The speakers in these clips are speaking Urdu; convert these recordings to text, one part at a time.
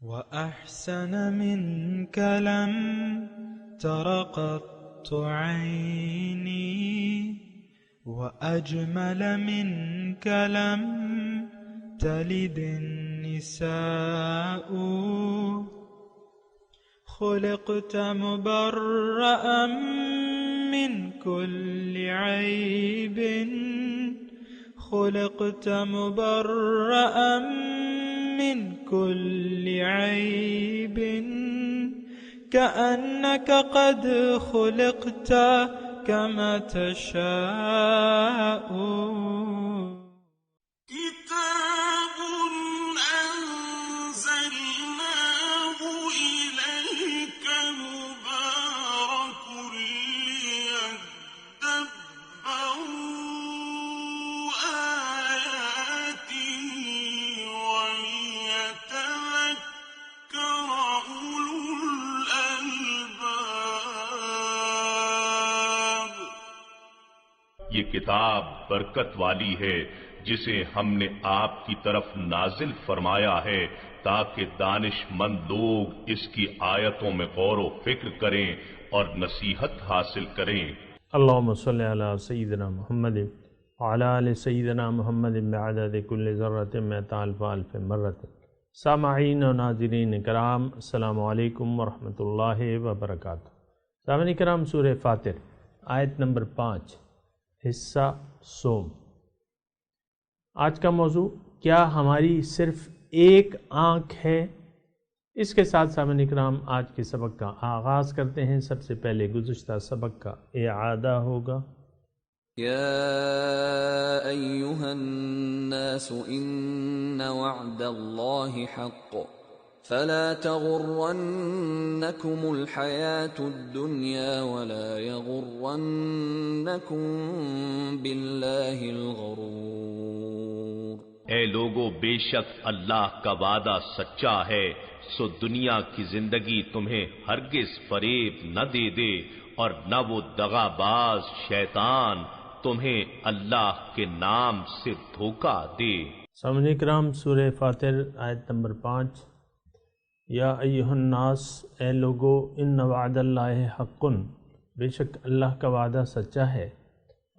وأحسن منك لم تر قط عيني وأجمل منك لم تلد النساء خلقت مبرأ من كل عيب خلقت مبرأ من كل عيب كأنك قد خلقت كما تشاء كتاب أنزلناه إليك مبارك ليدبروا آياته وليتذكر أولو الألباب۔ یہ کتاب برکت والی ہے جسے ہم نے آپ کی طرف نازل فرمایا ہے تاکہ دانش مند لوگ اس کی آیتوں میں غور و فکر کریں اور نصیحت حاصل کریں۔ اللہم صلی علی سیدنا محمد وعلی آل سیدنا محمد بعدد کل ذرۃ مئۃ الف الف مرۃ۔ سامعین و ناظرین کرام، السلام علیکم ورحمۃ اللہ وبرکاتہ۔ سامعین کرام، سورہ فاطر آیت نمبر 5، حصہ سوم۔ آج کا موضوع، کیا ہماری صرف ایک آنکھ ہے؟ اس کے ساتھ سامعین اکرام آج کے سبق کا آغاز کرتے ہیں۔ سب سے پہلے گزشتہ سبق کا اعادہ ہوگا۔ یا ایہا الناس ان وعد اللہ حق فلا تغرنکم الحیاة الدنیا ولا یغرنکم باللہ الغرور۔ اے لوگو، بے شک اللہ کا وعدہ سچا ہے، سو دنیا کی زندگی تمہیں ہرگز فریب نہ دے دے اور نہ وہ دغا باز شیطان تمہیں اللہ کے نام سے دھوکہ دے۔ سامعین اکرام، سورہ فاطر آیت نمبر 5۔ یا ایہا الناس، اے لوگو، ان وعد اللہ حق، بے شک اللہ کا وعدہ سچا ہے،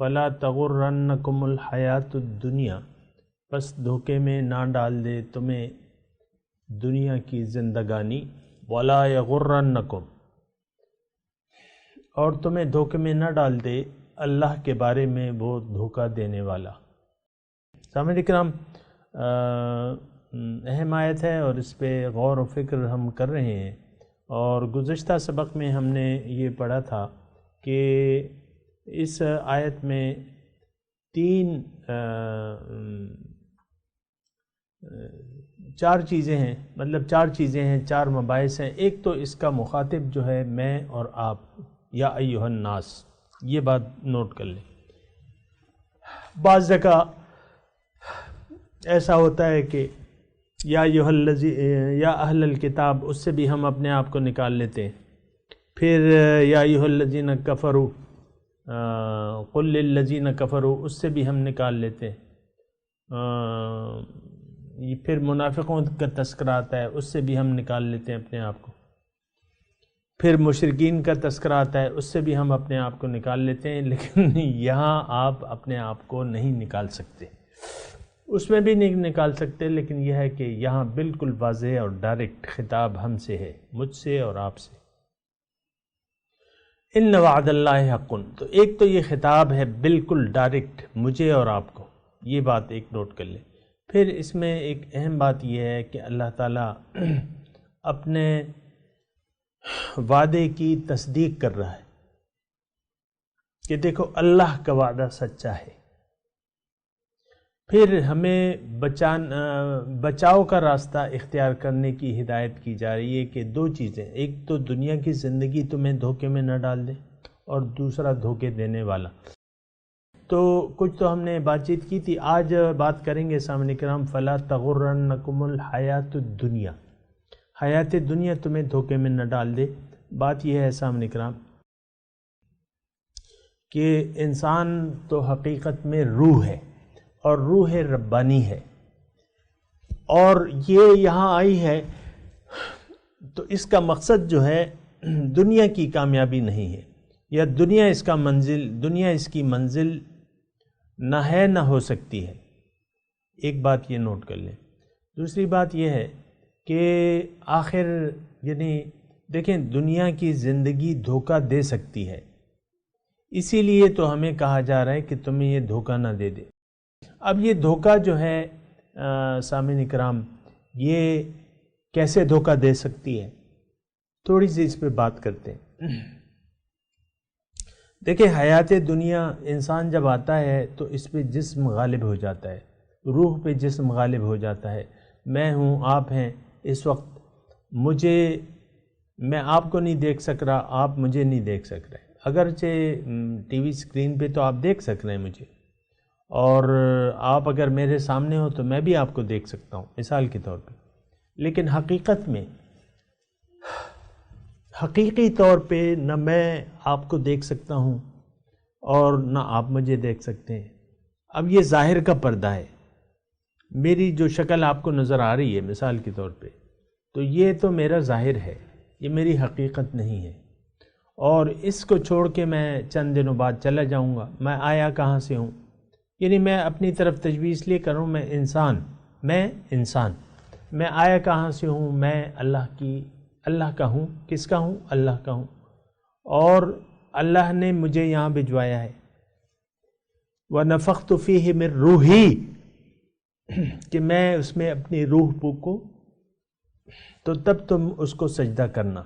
فلا تغرنکم الحیاۃ الدنیا، بس دھوکے میں نہ ڈال دے تمہیں دنیا کی زندگانی، ولا یغرنکم، اور تمہیں دھوکے میں نہ ڈال دے اللہ کے بارے میں وہ دھوکہ دینے والا۔ سامعین اکرام، اہم آیت ہے اور اس پہ غور و فکر ہم کر رہے ہیں، اور گزشتہ سبق میں ہم نے یہ پڑھا تھا کہ اس آیت میں چار چیزیں ہیں، چار مباحث ہیں۔ ایک تو اس کا مخاطب جو ہے میں اور آپ، یا ایھا الناس، یہ بات نوٹ کر لیں۔ بعض جگہ ایسا ہوتا ہے کہ یا اہل الکتاب، اس سے بھی ہم اپنے آپ کو نکال لیتے ہیں۔ پھر یا ایھا الذین کفروا، قل للذین کفروا، اس سے بھی ہم نکال لیتے ہیں۔ پھر منافقوں کا تذکرہ آتا ہے، اس سے بھی ہم نکال لیتے ہیں اپنے آپ کو۔ پھر مشرکین کا تذکرہ آتا ہے، اس سے بھی ہم اپنے آپ کو نکال لیتے ہیں، لیکن یہاں آپ اپنے آپ کو نہیں نکال سکتے، اس میں بھی نہیں نکال سکتے، لیکن یہ ہے کہ یہاں بالکل واضح اور ڈائریکٹ خطاب ہم سے ہے، مجھ سے اور آپ سے۔ ان وعد اللہ حق، تو ایک تو یہ خطاب ہے بالکل ڈائریکٹ مجھے اور آپ کو، یہ بات ایک نوٹ کر لیں۔ پھر اس میں ایک اہم بات یہ ہے کہ اللہ تعالیٰ اپنے وعدے کی تصدیق کر رہا ہے کہ دیکھو اللہ کا وعدہ سچا ہے۔ پھر ہمیں بچاؤ کا راستہ اختیار کرنے کی ہدایت کی جا رہی ہے کہ دو چیزیں، ایک تو دنیا کی زندگی تمہیں دھوکے میں نہ ڈال دے، اور دوسرا دھوکے دینے والا۔ تو کچھ تو ہم نے بات چیت کی تھی، آج بات کریں گے سامعین کرام، فلا تغرنکم الحیاۃ الدنیا، حیات دنیا تمہیں دھوکے میں نہ ڈال دے۔ بات یہ ہے سامعین کرام کہ انسان تو حقیقت میں روح ہے، اور روح ربانی ہے، اور یہ یہاں آئی ہے تو اس کا مقصد جو ہے دنیا کی کامیابی نہیں ہے، یا دنیا اس کی منزل نہ ہے، نہ ہو سکتی ہے۔ ایک بات یہ نوٹ کر لیں۔ دوسری بات یہ ہے کہ آخر یعنی دیکھیں دنیا کی زندگی دھوکہ دے سکتی ہے، اسی لیے تو ہمیں کہا جا رہا ہے کہ تمہیں یہ دھوکہ نہ دے دے۔ اب یہ دھوکہ جو ہے سامعین کرام، یہ کیسے دھوکہ دے سکتی ہے، تھوڑی سی اس پہ بات کرتے ہیں۔ دیکھیں حیات دنیا انسان جب آتا ہے تو اس پہ جسم غالب ہو جاتا ہے، روح پہ جسم غالب ہو جاتا ہے۔ میں ہوں، آپ ہیں، اس وقت میں آپ کو نہیں دیکھ سک رہا، آپ مجھے نہیں دیکھ سک رہے، اگرچہ ٹی وی اسکرین پہ تو آپ دیکھ سک رہے ہیں مجھے، اور آپ اگر میرے سامنے ہو تو میں بھی آپ کو دیکھ سکتا ہوں مثال کے طور پہ، لیکن حقیقت میں حقیقی طور پہ نہ میں آپ کو دیکھ سکتا ہوں اور نہ آپ مجھے دیکھ سکتے ہیں۔ اب یہ ظاہر کا پردہ ہے، میری جو شکل آپ کو نظر آ رہی ہے مثال کے طور پہ، تو یہ تو میرا ظاہر ہے، یہ میری حقیقت نہیں ہے، اور اس کو چھوڑ کے میں چند دنوں بعد چلا جاؤں گا۔ میں آیا کہاں سے ہوں، یعنی میں اپنی طرف تجویز لے کروں، میں انسان میں آیا کہاں سے ہوں، میں اللہ کا ہوں۔ کس کا ہوں؟ اللہ کا ہوں، اور اللہ نے مجھے یہاں بھجوایا ہے۔ وَنَفَخْتُ فِيهِ مِن رُوحِي، کہ میں اس میں اپنی روح پھونکوں، تو تب تم اس کو سجدہ کرنا۔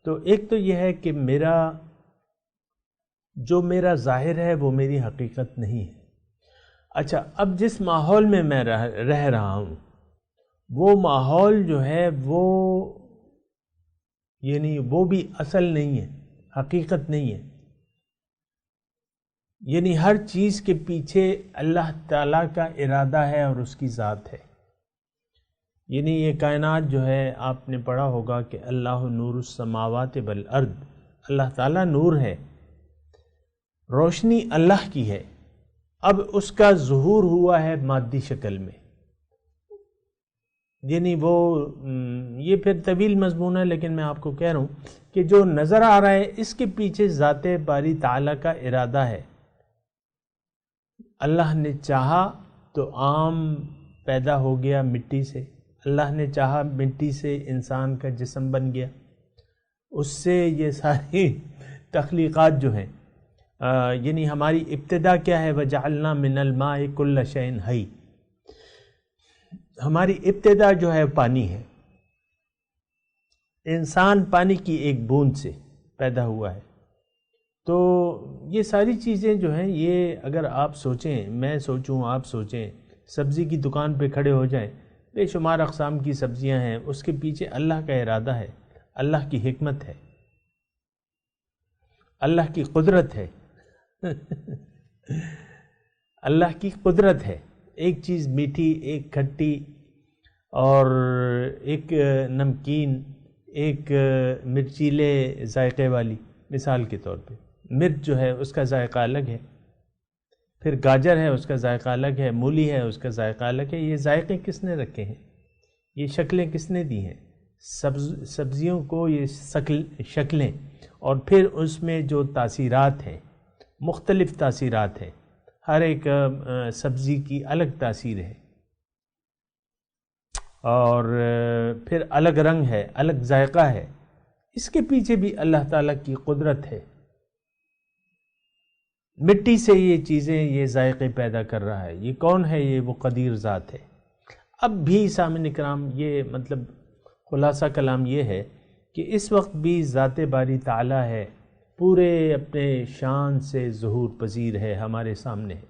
تو ایک تو یہ ہے کہ جو میرا ظاہر ہے وہ میری حقیقت نہیں ہے۔ اچھا، اب جس ماحول میں میں رہ رہا ہوں، وہ ماحول جو ہے وہ بھی اصل نہیں ہے، حقیقت نہیں ہے۔ یعنی ہر چیز کے پیچھے اللہ تعالیٰ کا ارادہ ہے اور اس کی ذات ہے۔ یعنی یہ کائنات جو ہے، آپ نے پڑھا ہوگا کہ اللہ نور السماوات والارض، اللہ تعالیٰ نور ہے، روشنی اللہ کی ہے، اب اس کا ظہور ہوا ہے مادی شکل میں۔ یعنی یہ پھر طویل مضمون ہے، لیکن میں آپ کو کہہ رہا ہوں کہ جو نظر آ رہا ہے اس کے پیچھے ذات باری تعالیٰ کا ارادہ ہے۔ اللہ نے چاہا تو آم پیدا ہو گیا مٹی سے، اللہ نے چاہا مٹی سے انسان کا جسم بن گیا، اس سے یہ ساری تخلیقات جو ہیں، یعنی ہماری ابتدا کیا ہے؟ وَجَعَلْنَا مِنَ الْمَاءِ كُلَّ شَيْءٍ حَيٍّ، ہماری ابتدا جو ہے پانی ہے، انسان پانی کی ایک بوند سے پیدا ہوا ہے۔ تو یہ ساری چیزیں جو ہیں، یہ اگر آپ سوچیں، میں سوچوں، آپ سوچیں، سبزی کی دکان پہ کھڑے ہو جائیں، بے شمار اقسام کی سبزیاں ہیں، اس کے پیچھے اللہ کا ارادہ ہے، اللہ کی حکمت ہے، اللہ کی قدرت ہے اللہ کی قدرت ہے۔ ایک چیز میٹھی، ایک کھٹی، اور ایک نمکین، ایک مرچیلے ذائقے والی، مثال کے طور پہ مرچ جو ہے اس کا ذائقہ الگ ہے، پھر گاجر ہے اس کا ذائقہ الگ ہے، مولی ہے اس کا ذائقہ الگ ہے۔ یہ ذائقے کس نے رکھے ہیں؟ یہ شکلیں کس نے دی ہیں؟ سبزیوں کو یہ شکلیں، اور پھر اس میں جو تاثیرات ہیں، مختلف تاثیرات ہیں، ہر ایک سبزی کی الگ تاثیر ہے، اور پھر الگ رنگ ہے، الگ ذائقہ ہے۔ اس کے پیچھے بھی اللہ تعالیٰ کی قدرت ہے۔ مٹی سے یہ چیزیں، یہ ذائقے پیدا کر رہا ہے، یہ کون ہے؟ یہ وہ قدیر ذات ہے۔ اب بھی سامعین کرام، یہ مطلب خلاصہ کلام یہ ہے کہ اس وقت بھی ذات باری تعالیٰ ہے، پورے اپنے شان سے ظہور پذیر ہے، ہمارے سامنے ہے۔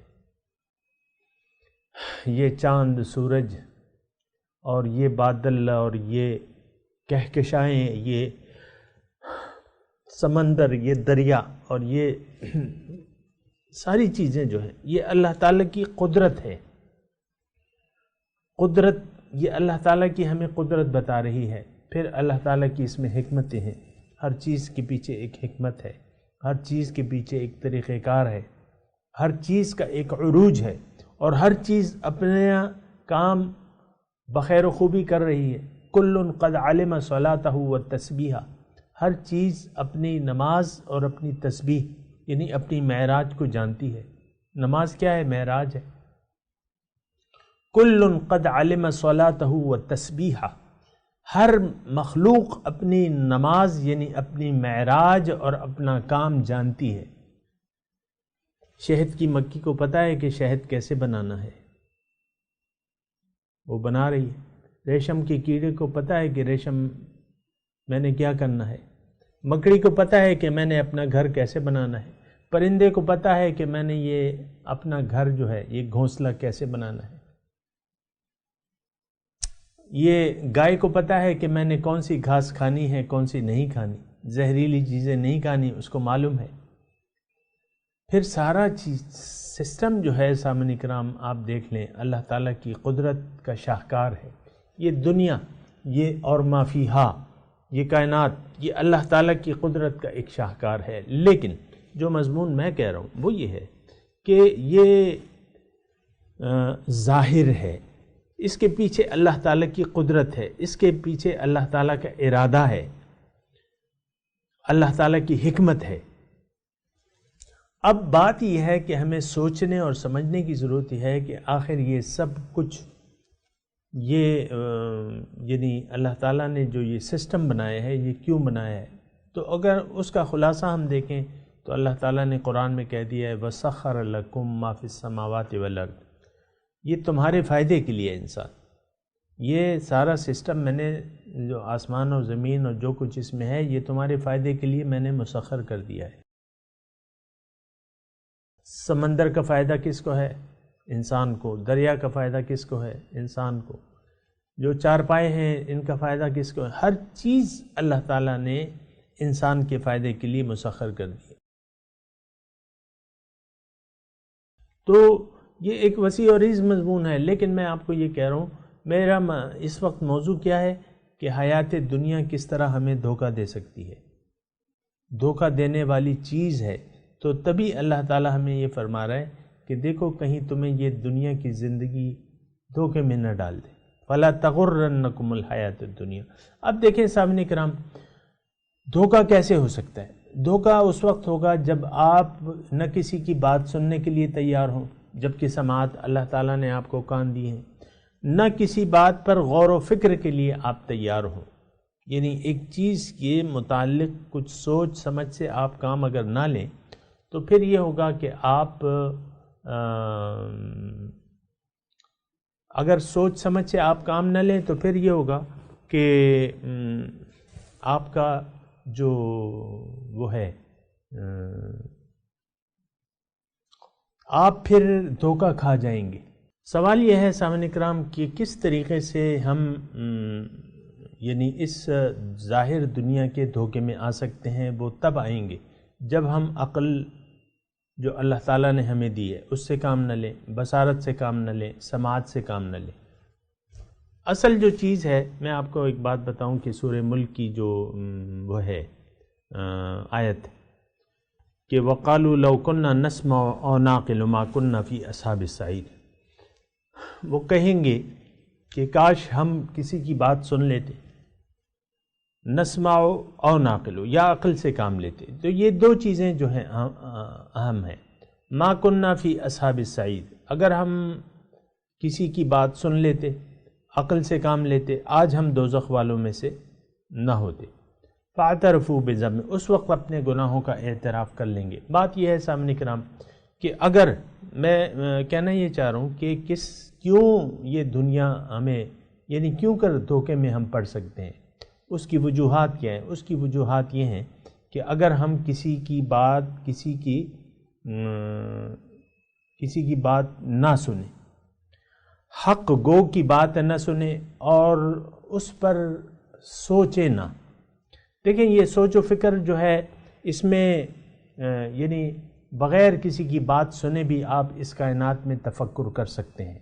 یہ چاند، سورج، اور یہ بادل، اور یہ کہکشائیں، یہ سمندر، یہ دریا، اور یہ ساری چیزیں جو ہیں، یہ اللہ تعالیٰ کی قدرت ہے۔ قدرت، یہ اللہ تعالیٰ کی ہمیں قدرت بتا رہی ہے۔ پھر اللہ تعالیٰ کی اس میں حکمتیں ہیں، ہر چیز کے پیچھے ایک حکمت ہے، ہر چیز کے پیچھے ایک طریقہ کار ہے، ہر چیز کا ایک عروج ہے، اور ہر چیز اپنا کام بخیر و خوبی کر رہی ہے۔ کل قد علم صلاتہ و تسبیحہ، ہر چیز اپنی نماز اور اپنی تسبیح یعنی اپنی معراج کو جانتی ہے۔ نماز کیا ہے؟ معراج ہے۔ کل قد علم صلاتہ و تسبیحہ، ہر مخلوق اپنی نماز یعنی اپنی معراج اور اپنا کام جانتی ہے۔ شہد کی مکھی کو پتہ ہے کہ شہد کیسے بنانا ہے، وہ بنا رہی ہے۔ ریشم کے کیڑے کو پتہ ہے کہ ریشم میں نے کیا کرنا ہے۔ مکڑی کو پتہ ہے کہ میں نے اپنا گھر کیسے بنانا ہے۔ پرندے کو پتہ ہے کہ میں نے یہ اپنا گھر جو ہے یہ گھونسلہ کیسے بنانا ہے۔ یہ گائے کو پتہ ہے کہ میں نے کون سی گھاس کھانی ہے کون سی نہیں کھانی، زہریلی چیزیں نہیں کھانی، اس کو معلوم ہے۔ پھر سارا چیز سسٹم جو ہے سامعین کرام آپ دیکھ لیں، اللہ تعالیٰ کی قدرت کا شاہکار ہے۔ یہ دنیا، یہ اور ما فیہا، یہ کائنات، یہ اللہ تعالیٰ کی قدرت کا ایک شاہکار ہے۔ لیکن جو مضمون میں کہہ رہا ہوں وہ یہ ہے کہ یہ ظاہر ہے، اس کے پیچھے اللہ تعالیٰ کی قدرت ہے، اس کے پیچھے اللہ تعالیٰ کا ارادہ ہے، اللہ تعالیٰ کی حکمت ہے۔ اب بات یہ ہے کہ ہمیں سوچنے اور سمجھنے کی ضرورت ہے کہ آخر یہ سب کچھ یہ یعنی اللہ تعالیٰ نے جو یہ سسٹم بنایا ہے یہ کیوں بنایا ہے؟ تو اگر اس کا خلاصہ ہم دیکھیں تو اللہ تعالیٰ نے قرآن میں کہہ دیا ہے وَسَخَّرَ لَكُم مَّا فِي السَّمَاوَاتِ وَالْأَرْضِ، یہ تمہارے فائدے کے لیے انسان، یہ سارا سسٹم میں نے جو آسمان اور زمین اور جو کچھ اس میں ہے یہ تمہارے فائدے کے لیے میں نے مسخر کر دیا ہے۔ سمندر کا فائدہ کس کو ہے؟ انسان کو۔ دریا کا فائدہ کس کو ہے؟ انسان کو۔ جو چارپائے ہیں ان کا فائدہ کس کو ہے؟ ہر چیز اللہ تعالیٰ نے انسان کے فائدے کے لیے مسخر کر دی۔ تو یہ ایک وسیع اور عریض مضمون ہے، لیکن میں آپ کو یہ کہہ رہا ہوں میرا اس وقت موضوع کیا ہے کہ حیات دنیا کس طرح ہمیں دھوکہ دے سکتی ہے، دھوکہ دینے والی چیز ہے۔ تو تبھی اللہ تعالیٰ ہمیں یہ فرما رہا ہے کہ دیکھو کہیں تمہیں یہ دنیا کی زندگی دھوکے میں نہ ڈال دے، فَلَا تَغُرَّنَّكُمُ الْحَيَاةُ الدُّنْيَا۔ اب دیکھیں سامعین کرام، دھوکہ کیسے ہو سکتا ہے؟ دھوکہ اس وقت ہوگا جب آپ نہ کسی کی بات سننے کے لیے تیار ہوں، جبکہ سماعت اللہ تعالیٰ نے آپ کو کان دی ہیں، نہ کسی بات پر غور و فکر کے لیے آپ تیار ہوں، یعنی ایک چیز کے متعلق کچھ سوچ سمجھ سے آپ کام اگر نہ لیں تو پھر یہ ہوگا کہ آپ اگر سوچ سمجھ سے آپ کام نہ لیں تو پھر یہ ہوگا کہ آپ کا جو وہ ہے آپ پھر دھوکہ کھا جائیں گے۔ سوال یہ ہے سامعین کرام کہ کس طریقے سے ہم یعنی اس ظاہر دنیا کے دھوکے میں آ سکتے ہیں؟ وہ تب آئیں گے جب ہم عقل جو اللہ تعالیٰ نے ہمیں دی ہے اس سے کام نہ لیں، بصارت سے کام نہ لیں، سماعت سے کام نہ لیں۔ اصل جو چیز ہے، میں آپ کو ایک بات بتاؤں کہ سورہ ملک کی جو وہ ہے آیت کہ وَقَالُوا لَوْ كُنَّا نَسْمَعُ أَوْ نَعْقِلُ مَا كُنَّا فِي أَصْحَابِ السَّعِيرِ، وہ کہیں گے کہ کاش ہم کسی کی بات سن لیتے، نسمع او ناقل، یا عقل سے کام لیتے۔ تو یہ دو چیزیں جو ہیں اہم ہیں۔ ما کننا فی اصحاب السعیر، اگر ہم کسی کی بات سن لیتے، عقل سے کام لیتے، آج ہم دوزخ والوں میں سے نہ ہوتے۔ فاعترفوا بذنب، اس وقت اپنے گناہوں کا اعتراف کر لیں گے۔ بات یہ ہے سامنے کرام کہ اگر میں کہنا یہ چاہ رہا ہوں کہ کیوں یہ دنیا ہمیں یعنی کیوں کر دھوکے میں ہم پڑ سکتے ہیں، اس کی وجوہات کیا ہیں؟ اس کی وجوہات یہ ہیں کہ اگر ہم کسی کی بات نہ سنیں، حق گو کی بات نہ سنیں اور اس پر سوچے نہ۔ دیکھیں یہ سوچ و فکر جو ہے اس میں یعنی بغیر کسی کی بات سنے بھی آپ اس کائنات میں تفکر کر سکتے ہیں،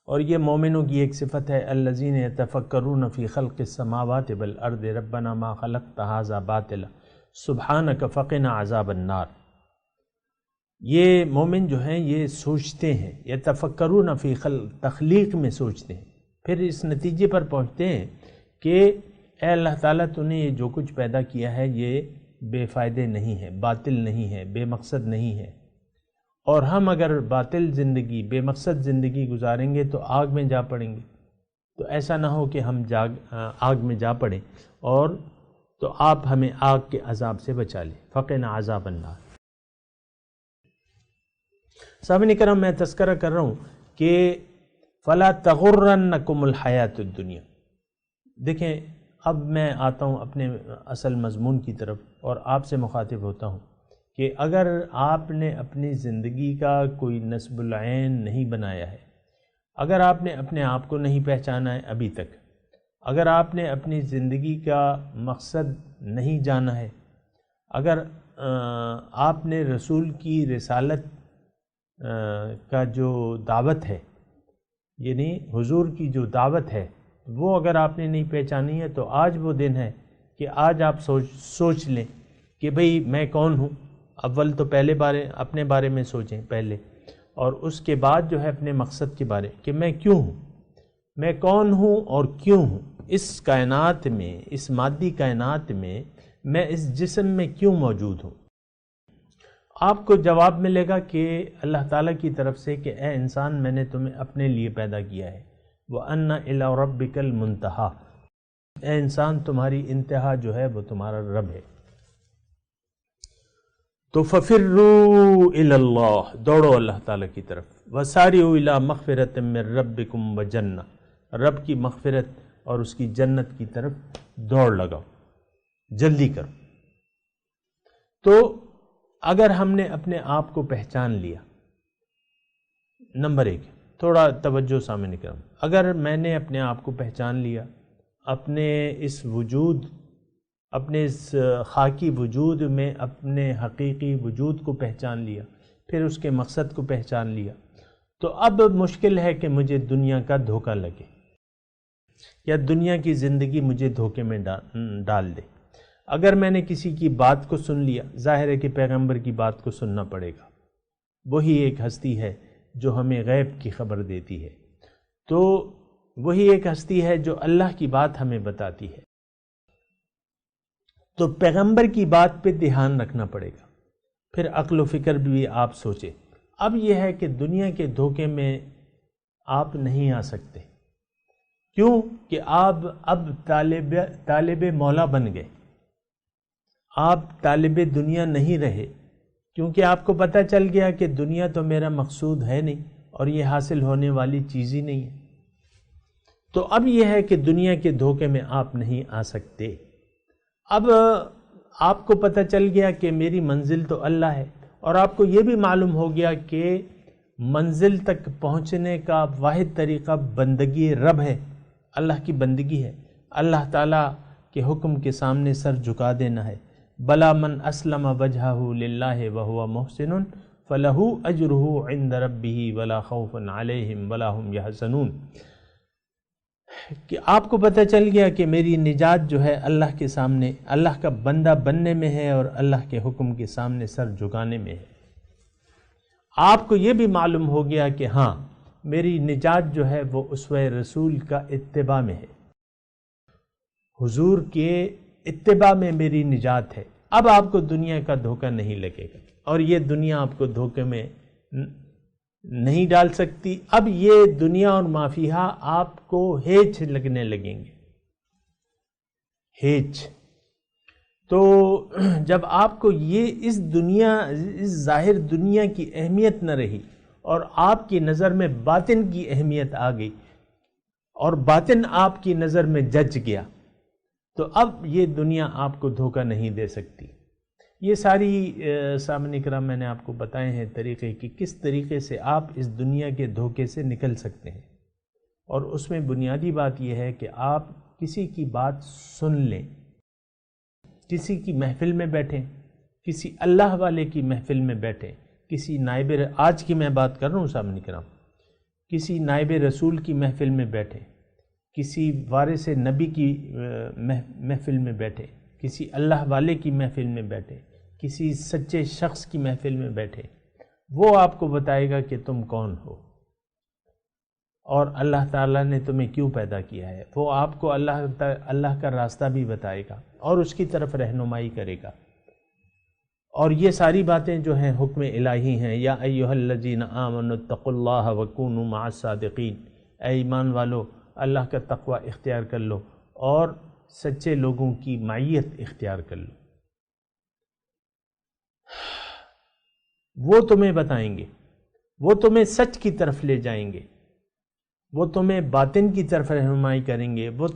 اور یہ مومنوں کی ایک صفت ہے الذین یتفکرون فی خلق السماوات والارض ربنا ما خلقت ھذا باطلا سبحانک فقنا عذاب النار۔ یہ مومن جو ہیں یہ سوچتے ہیں، یتفکرون فی خلق، تخلیق میں سوچتے ہیں، پھر اس نتیجے پر پہنچتے ہیں کہ اے اللہ تعالیٰ تو نے یہ جو کچھ پیدا کیا ہے یہ بے فائدے نہیں ہے، باطل نہیں ہے، بے مقصد نہیں ہے، اور ہم اگر باطل زندگی، بے مقصد زندگی گزاریں گے تو آگ میں جا پڑیں گے۔ تو ایسا نہ ہو کہ ہم آگ میں جا پڑیں، اور تو آپ ہمیں آگ کے عذاب سے بچا لیں، فقنا عذاب النار۔ سامعین کرام، میں تذکرہ کر رہا ہوں کہ فلا تغرنکم الحیات الدنیا۔ دیکھیں، اب میں آتا ہوں اپنے اصل مضمون کی طرف اور آپ سے مخاطب ہوتا ہوں کہ اگر آپ نے اپنی زندگی کا کوئی نصب العین نہیں بنایا ہے، اگر آپ نے اپنے آپ کو نہیں پہچانا ہے ابھی تک، اگر آپ نے اپنی زندگی کا مقصد نہیں جانا ہے، اگر آپ نے رسول کی رسالت کا جو دعوت ہے، یعنی حضور کی جو دعوت ہے، وہ اگر آپ نے نہیں پہچانی ہے، تو آج وہ دن ہے کہ آج آپ سوچ لیں کہ بھئی میں کون ہوں۔ اول تو اپنے بارے میں سوچیں پہلے، اور اس کے بعد جو ہے اپنے مقصد کے بارے کہ میں کیوں ہوں، میں کون ہوں اور کیوں ہوں، اس کائنات میں، اس مادی کائنات میں اس جسم میں کیوں موجود ہوں۔ آپ کو جواب ملے گا کہ اللہ تعالیٰ کی طرف سے کہ اے انسان، میں نے تمہیں اپنے لیے پیدا کیا ہے، وَأَنَّ إِلَىٰ رَبِّكَ الْمُنْتَهَىٰ، اے انسان تمہاری انتہا جو ہے وہ تمہارا رب ہے۔ تو فَفِرُّوا إِلَى اللَّهِ، دوڑو اللہ تعالیٰ کی طرف، وَسَارِعُوا إِلَىٰ مَغْفِرَةٍ مِّن رَبِّكُمْ وَجَنَّةٍ، رب کی مغفرت اور اس کی جنت کی طرف دوڑ لگاؤ، جلدی کرو۔ تو اگر ہم نے اپنے آپ کو پہچان لیا، نمبر 1، تھوڑا توجہ سامنے کروں، اگر میں نے اپنے آپ کو پہچان لیا، اپنے اس وجود، اپنے اس خاکی وجود میں اپنے حقیقی وجود کو پہچان لیا، پھر اس کے مقصد کو پہچان لیا، تو اب مشکل ہے کہ مجھے دنیا کا دھوکہ لگے یا دنیا کی زندگی مجھے دھوکے میں ڈال دے۔ اگر میں نے کسی کی بات کو سن لیا، ظاہر ہے کہ پیغمبر کی بات کو سننا پڑے گا، وہی ایک ہستی ہے جو ہمیں غیب کی خبر دیتی ہے، تو وہی ایک ہستی ہے جو اللہ کی بات ہمیں بتاتی ہے، تو پیغمبر کی بات پہ دھیان رکھنا پڑے گا۔ پھر عقل و فکر بھی آپ سوچیں۔ اب یہ ہے کہ دنیا کے دھوکے میں آپ نہیں آ سکتے، کیوں کہ آپ اب طالب مولا بن گئے، آپ طالب دنیا نہیں رہے، کیونکہ آپ کو پتہ چل گیا کہ دنیا تو میرا مقصود ہے نہیں اور یہ حاصل ہونے والی چیز ہی نہیں ہے۔ تو اب یہ ہے کہ دنیا کے دھوکے میں آپ نہیں آ سکتے۔ اب آپ کو پتہ چل گیا کہ میری منزل تو اللہ ہے، اور آپ کو یہ بھی معلوم ہو گیا کہ منزل تک پہنچنے کا واحد طریقہ بندگی رب ہے، اللہ کی بندگی ہے، اللہ تعالیٰ کے حکم کے سامنے سر جھکا دینا ہے۔ بلا من اسلم وجہہ للہ وہو محسن فلہ اجرہ عند ربہ ولا خوف علیہم ولا ہم یحزنون، کہ آپ کو پتہ چل گیا کہ میری نجات جو ہے اللہ کے سامنے، اللہ کا بندہ بننے میں ہے اور اللہ کے حکم کے سامنے سر جھکانے میں ہے۔ آپ کو یہ بھی معلوم ہو گیا کہ ہاں، میری نجات جو ہے وہ اسوہ رسول کا اتباع میں ہے، حضور کے اتباع میں میری نجات ہے۔ اب آپ کو دنیا کا دھوکہ نہیں لگے گا، اور یہ دنیا آپ کو دھوکے میں نہیں ڈال سکتی۔ اب یہ دنیا اور ما فیہا آپ کو ہیچ لگنے لگیں گے، ہیچ۔ تو جب آپ کو یہ اس ظاہر دنیا کی اہمیت نہ رہی اور آپ کی نظر میں باطن کی اہمیت آ گئی اور باطن آپ کی نظر میں جج گیا، تو اب یہ دنیا آپ کو دھوکہ نہیں دے سکتی۔ یہ ساری سامعین کرام میں نے آپ کو بتائے ہیں طریقے کہ کس طریقے سے آپ اس دنیا کے دھوکے سے نکل سکتے ہیں، اور اس میں بنیادی بات یہ ہے کہ آپ کسی کی بات سن لیں، کسی کی محفل میں بیٹھیں، کسی اللہ والے کی محفل میں بیٹھیں، کسی نائب، آج کی میں بات کر رہا ہوں سامعین کرام، کسی نائب رسول کی محفل میں بیٹھیں، کسی وارث نبی کی محفل میں بیٹھے، کسی اللہ والے کی محفل میں بیٹھے، کسی سچے شخص کی محفل میں بیٹھے، وہ آپ کو بتائے گا کہ تم کون ہو۔ اور اللہ تعالیٰ نے تمہیں کیوں پیدا کیا ہے، وہ آپ کو اللہ کا راستہ بھی بتائے گا اور اس کی طرف رہنمائی کرے گا۔ اور یہ ساری باتیں جو ہیں حکم الہی ہیں۔ یا ایھا الذین آمنوا اتقوا اللہ وکونوا مع الصادقین، اے ایمان والو اللہ کا تقوی اختیار کر لو اور سچے لوگوں کی معیت اختیار کر لو۔ وہ تمہیں بتائیں گے، وہ تمہیں سچ کی طرف لے جائیں گے، وہ تمہیں باطن کی طرف رہنمائی کریں گے، وہ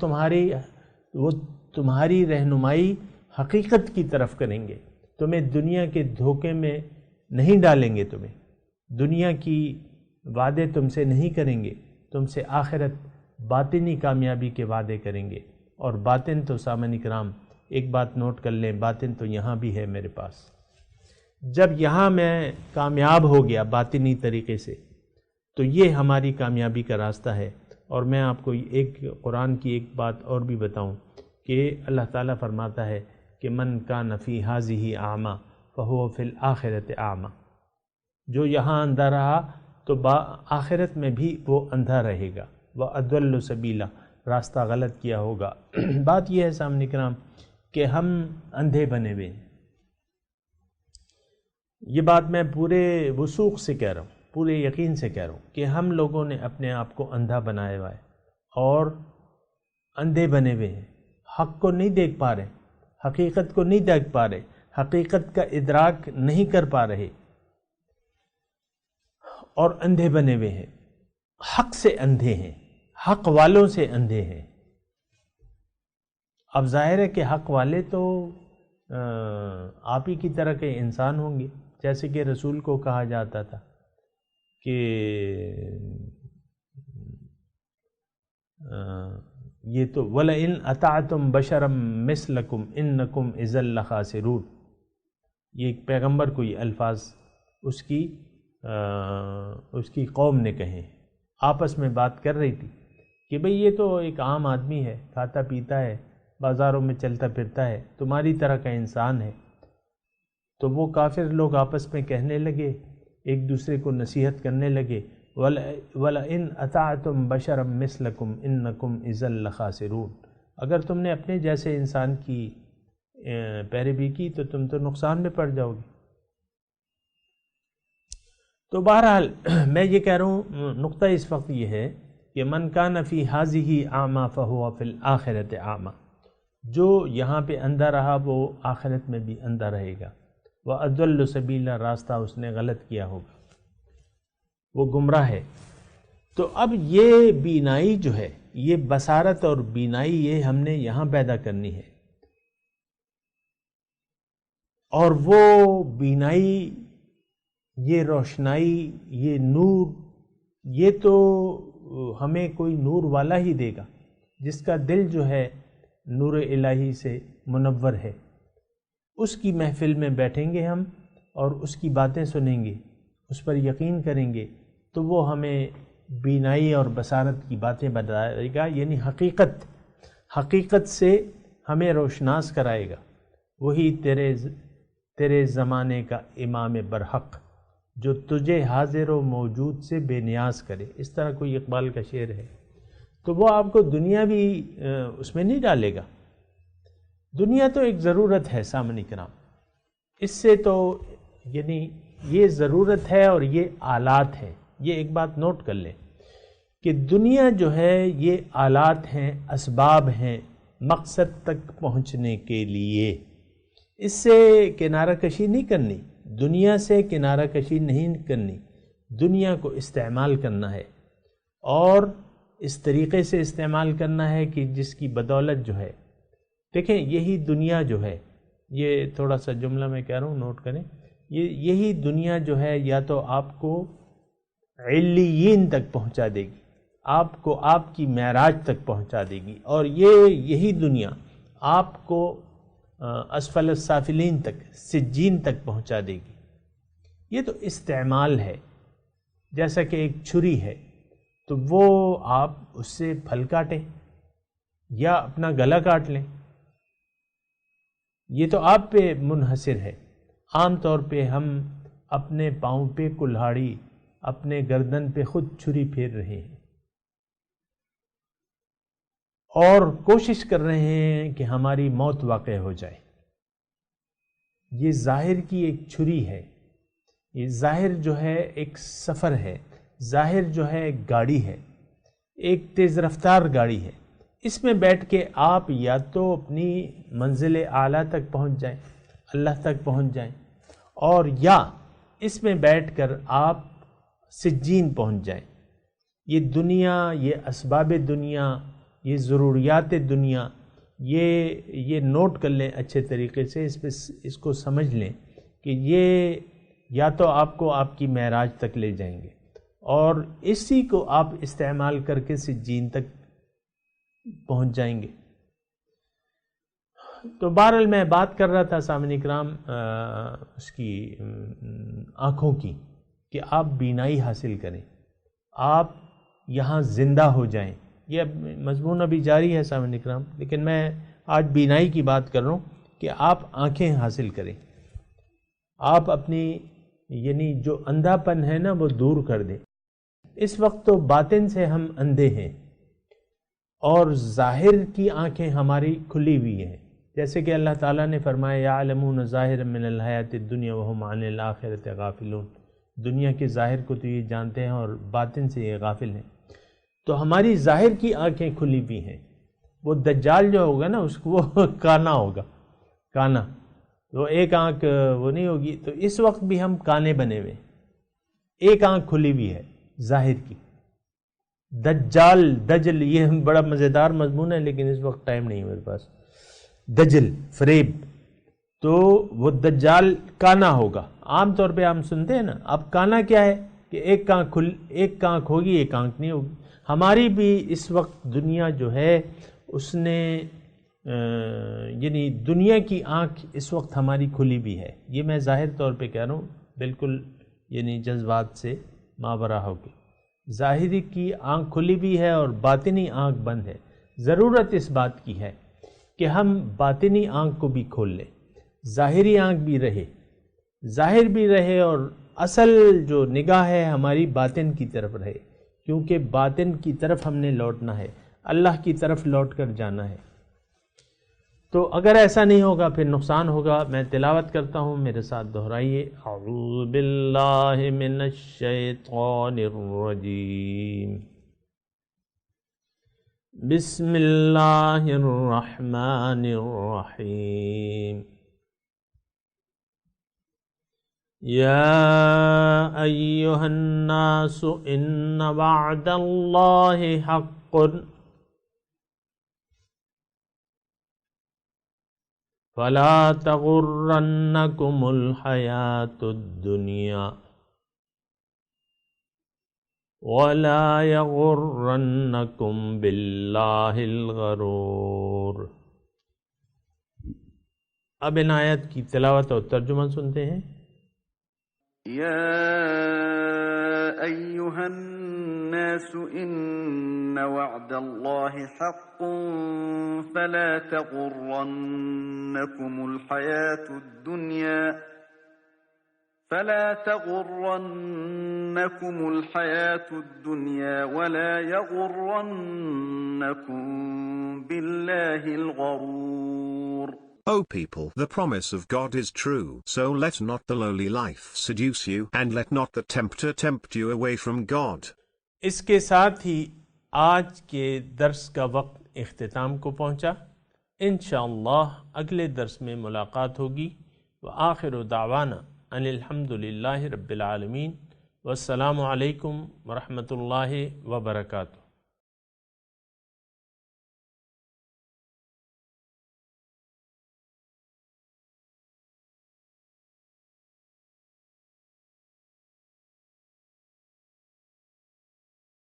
تمہاری رہنمائی حقیقت کی طرف کریں گے، تمہیں دنیا کے دھوکے میں نہیں ڈالیں گے، تمہیں دنیا کی وعدے تم سے نہیں کریں گے، تم سے آخرت باطنی کامیابی کے وعدے کریں گے۔ اور باطن تو سامعین اکرام ایک بات نوٹ کر لیں، باطن تو یہاں بھی ہے میرے پاس۔ جب یہاں میں کامیاب ہو گیا باطنی طریقے سے تو یہ ہماری کامیابی کا راستہ ہے۔ اور میں آپ کو ایک قرآن کی ایک بات اور بھی بتاؤں کہ اللہ تعالیٰ فرماتا ہے کہ من کان فی ھذہ اعمی فہو فی الآخرۃ اعمی، جو یہاں اندھا رہا تو آخرت میں بھی وہ اندھا رہے گا۔ وَأَضَلُّ سَبِیلًا، راستہ غلط کیا ہوگا۔ بات یہ ہے سامنے کرام کہ ہم اندھے بنے ہوئے ہیں۔ یہ بات میں پورے وثوق سے کہہ رہا ہوں، پورے یقین سے کہہ رہا ہوں کہ ہم لوگوں نے اپنے آپ کو اندھا بنایا ہوا ہے اور اندھے بنے ہوئے ہیں، حق کو نہیں دیکھ پا رہے، حقیقت کو نہیں دیکھ پا رہے، حقیقت کا ادراک نہیں کر پا رہے اور اندھے بنے ہوئے ہیں، حق سے اندھے ہیں، حق والوں سے اندھے ہیں۔ اب ظاہر ہے کہ حق والے تو آپ ہی کی طرح کے انسان ہوں گے، جیسے کہ رسول کو کہا جاتا تھا کہ یہ تو وَلَئِنْ أَطَعْتُمْ بَشَرًا مِثْلَكُمْ إِنَّكُمْ إِذًا لَخَاسِرُونَ، یہ ایک پیغمبر کو یہ الفاظ اس کی قوم نے کہے، آپس میں بات کر رہی تھی کہ بھئی یہ تو ایک عام آدمی ہے، کھاتا پیتا ہے، بازاروں میں چلتا پھرتا ہے، تمہاری طرح کا انسان ہے۔ تو وہ کافر لوگ آپس میں کہنے لگے، ایک دوسرے کو نصیحت کرنے لگے، وَلَئِنْ أَطَعْتُمْ بَشَرًا مِثْلَكُمْ إِنَّكُمْ إِذًا لَخَاسِرُونَ، اگر تم نے اپنے جیسے انسان کی پیروی کی تو تم تو نقصان میں پڑ جاؤ گے۔ تو بہرحال میں یہ کہہ رہا ہوں، نقطہ اس وقت یہ ہے کہ من کان فی ھذہ اعمی فہو فی الآخرۃ اعمی، جو یہاں پہ اندھا رہا وہ آخرت میں بھی اندھا رہے گا۔ وَأَضَلُّ سَبِیلًا، راستہ اس نے غلط کیا ہوگا، وہ گمراہ ہے۔ تو اب یہ بینائی جو ہے، یہ بصارت اور بینائی یہ ہم نے یہاں پیدا کرنی ہے، اور وہ بینائی، یہ روشنائی، یہ نور، یہ تو ہمیں کوئی نور والا ہی دے گا جس کا دل جو ہے نور الہی سے منور ہے۔ اس کی محفل میں بیٹھیں گے ہم اور اس کی باتیں سنیں گے، اس پر یقین کریں گے تو وہ ہمیں بینائی اور بصارت کی باتیں بتائے گا، یعنی حقیقت سے ہمیں روشناس کرائے گا۔ وہی تیرے زمانے کا امام برحق، جو تجھے حاضر و موجود سے بے نیاز کرے، اس طرح کوئی اقبال کا شعر ہے۔ تو وہ آپ کو دنیا بھی اس میں نہیں ڈالے گا۔ دنیا تو ایک ضرورت ہے سامنے کرام، اس سے تو یعنی یہ ضرورت ہے اور یہ آلات ہے۔ یہ ایک بات نوٹ کر لیں کہ دنیا جو ہے یہ آلات ہیں، اسباب ہیں مقصد تک پہنچنے کے لیے۔ اس سے کنارہ کشی نہیں کرنی، دنیا سے کنارہ کشی نہیں کرنی، دنیا کو استعمال کرنا ہے اور اس طریقے سے استعمال کرنا ہے کہ جس کی بدولت جو ہے، دیکھیں یہی دنیا جو ہے، یہ تھوڑا سا جملہ میں کہہ رہا ہوں نوٹ کریں، یہی دنیا جو ہے یا تو آپ کو علیین تک پہنچا دے گی، آپ کو آپ کی معراج تک پہنچا دے گی، اور یہی دنیا آپ کو اسفل السافلین تک، سجین تک پہنچا دے گی۔ یہ تو استعمال ہے، جیسا کہ ایک چھری ہے تو وہ آپ اس سے پھل کاٹیں یا اپنا گلا کاٹ لیں، یہ تو آپ پہ منحصر ہے۔ عام طور پہ ہم اپنے پاؤں پہ کلہاڑی، اپنے گردن پہ خود چھری پھیر رہے ہیں، اور کوشش کر رہے ہیں کہ ہماری موت واقع ہو جائے۔ یہ ظاہر کی ایک چھری ہے، یہ ظاہر جو ہے ایک سفر ہے، ظاہر جو ہے ایک گاڑی ہے، ایک تیز رفتار گاڑی ہے۔ اس میں بیٹھ کے آپ یا تو اپنی منزل اعلیٰ تک پہنچ جائیں، اللہ تک پہنچ جائیں، اور یا اس میں بیٹھ کر آپ سجین پہنچ جائیں۔ یہ دنیا، یہ اسباب دنیا، یہ ضروریات دنیا، یہ نوٹ کر لیں اچھے طریقے سے، اس کو سمجھ لیں کہ یہ یا تو آپ کو آپ کی معراج تک لے جائیں گے، اور اسی کو آپ استعمال کر کے سجین تک پہنچ جائیں گے۔ تو بہرحال میں بات کر رہا تھا سامعین کرام اس کی آنکھوں کی، کہ آپ بینائی حاصل کریں، آپ یہاں زندہ ہو جائیں۔ یہ مضمون ابھی جاری ہے سامعین اکرام، لیکن میں آج بینائی کی بات کر رہا ہوں کہ آپ آنکھیں حاصل کریں، آپ اپنی یعنی جو اندھا پن ہے نا وہ دور کر دیں۔ اس وقت تو باطن سے ہم اندھے ہیں اور ظاہر کی آنکھیں ہماری کھلی ہوئی ہیں، جیسے کہ اللہ تعالیٰ نے فرمایا یعلمون ظاہرا من الحیات الدنیا وہم عن الآخرۃ غافلون، دنیا کے ظاہر کو تو یہ جانتے ہیں اور باطن سے یہ غافل ہیں۔ تو ہماری ظاہر کی آنکھیں کھلی بھی ہیں۔ وہ دجال جو ہوگا نا اس کو وہ کانا ہوگا، کانا، تو ایک آنکھ وہ نہیں ہوگی، تو اس وقت بھی ہم کانے بنے ہوئے، ایک آنکھ کھلی ہوئی ہے ظاہر کی۔ دجال، دجل، یہ بڑا مزیدار مضمون ہے لیکن اس وقت ٹائم نہیں ہے میرے پاس۔ دجل، فریب، تو وہ دجال کانا ہوگا۔ عام طور پہ ہم سنتے ہیں نا، اب کانا کیا ہے کہ ایک آنکھ ہوگی، ایک آنکھ نہیں ہوگی۔ ہماری بھی اس وقت دنیا جو ہے اس نے یعنی دنیا کی آنکھ اس وقت ہماری کھلی بھی ہے، یہ میں ظاہر طور پہ کہہ رہا ہوں، بالکل یعنی جذبات سے ماورا ہو کے۔ ظاہری کی آنکھ کھلی بھی ہے اور باطنی آنکھ بند ہے۔ ضرورت اس بات کی ہے کہ ہم باطنی آنکھ کو بھی کھول لیں، ظاہری آنکھ بھی رہے، ظاہر بھی رہے، اور اصل جو نگاہ ہے ہماری باطن کی طرف رہے، کیونکہ باطن کی طرف ہم نے لوٹنا ہے، اللہ کی طرف لوٹ کر جانا ہے۔ تو اگر ایسا نہیں ہوگا پھر نقصان ہوگا۔ میں تلاوت کرتا ہوں، میرے ساتھ دہرائیے۔ اعوذ باللہ من الشیطان الرجیم، بسم اللہ الرحمن الرحیم۔ یا ایہا الناس ان وعد اللہ حق فلا تغرنکم الحیاۃ الدنیا ولا یغرنکم باللہ الغرور۔ اب ان آیت کی تلاوت اور ترجمہ سنتے ہیں۔ یا ایہا الناس ان وعد اللہ حق فلا تغرنکم الحیاة الدنیا ولا یغرنکم باللہ الغرور۔ O people, the promise of God is true, so let not the lowly life seduce you, and let not the tempter tempt you away from God. اس کے ساتھ ہی آج کے درس کا وقت اختتام کو پہنچا۔ انشاءاللہ اگلے درس میں ملاقات ہوگی۔ وآخر دعوانا ان الحمدللہ رب العالمین، والسلام علیکم ورحمۃ اللہ وبرکاتہ۔